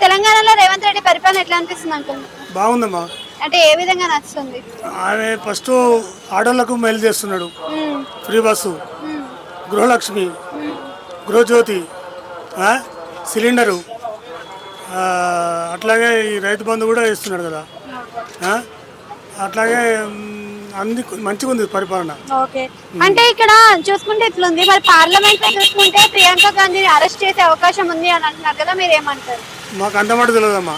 తెలంగాణలో రేవంత్ రెడ్డి పరిపాలన ఎట్లా అనిపిస్తుంది అనుకుంటున్నారు? బాగుందమ్మా. అంటే ఏ విధంగా నచ్చుతుంది? ఆమె ఫస్ట్ ఆడోళ్లకు మేలు చేస్తున్నాడు. మ్మ్. ఫ్రీ బస్సు, మ్మ్. గృహలక్ష్మి, గృహజ్యోతి, సిలిండరు, అట్లాగే ఈ రైతు బంధు కూడా ఇస్తున్నాడు కదా. అట్లాగే అన్ని మంచిగా ఉంది పరిపాలన. ఓకే, అంటే ఇక్కడ చూసుకుంటే ఇట్లుంది, మరి పార్లమెంట్ లో చూసుకుంటే ప్రియాంక గాంధీని అరెస్ట్ చేసే అవకాశం ఉంది అని అంటున్నారు కదా, మీరు ఏమంటారు? మాకు అంతమాట తెలియదమ్మా.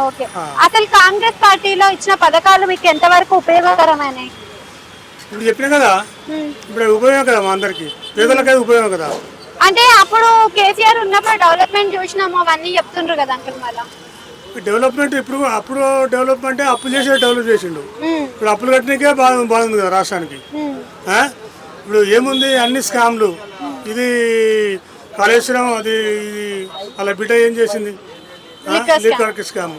ఓకే, అసలు కాంగ్రెస్ పార్టీలో ఇచ్చిన పథకాలు మీకు ఎంత వరకు ఉపయోగకరమైనవి? ఇప్పుడు చెప్పినా కదా, ఇప్పుడు ఉపయోగం కదా మా అందరికి, పేదలకైతే ఉపయోగం కదా. అంటే అప్పుడు కేసీఆర్ ఉన్నప్పుడు డెవలప్మెంట్ చూసినాము అవన్నీ చెప్తుండ్రు కదా అంకుల్. మళ్ళీ డెవలప్మెంట్ అప్పుడు డెవలప్మెంట్ అప్పులు చేసి డెవలప్ చేసిండు. ఇప్పుడు అప్పులు కట్టినకే బాగుంది కదా రాష్ట్రానికి. ఇప్పుడు ఏముంది, అన్ని స్కామ్లు. ఇది కాళేశ్వరం, అది అలా బిడ్డ ఏం చేసింది, లీక్ స్కామ్.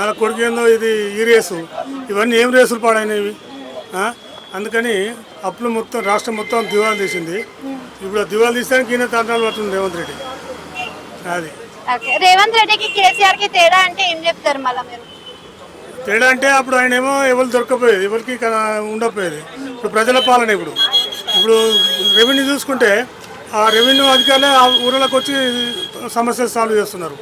అలా కొడుకు ఏందో ఇది ఈ రేసు, ఇవన్నీ ఏం రేసులు పాడైనవి. అందుకని అప్పులు మొత్తం రాష్ట్రం మొత్తం దివాళా తీసింది. ఇప్పుడు దివాళా తీసానికి ఈయన తండ్రాలు పడుతుంది రేవంత్ రెడ్డి. అది రేవంత్ రెడ్డికి కేసీఆర్ కి తేడా అంటే ఏం చెప్తారు మళ్ళీ మీరు? తేడా అంటే అప్పుడు ఆయన ఏమో ఎవరు దొరకపోయేది, ఎవరికి ఉండకపోయేది. ఇప్పుడు ప్రజల పాలన. ఇప్పుడు రెవెన్యూ చూసుకుంటే ఆ రెవెన్యూ అధికారులే ఆ ఊళ్ళకి వచ్చి సమస్యలు సాల్వ్ చేస్తున్నారు.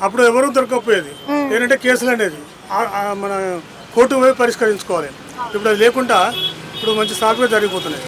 అప్పుడు ఎవరు దొరకకపోయేది. ఏంటంటే కేసులు అనేది మన కోర్టు పోయి పరిష్కరించుకోవాలి. ఇప్పుడు అది లేకుండా ఇప్పుడు మంచి సాగుగా జరిగిపోతున్నాయి.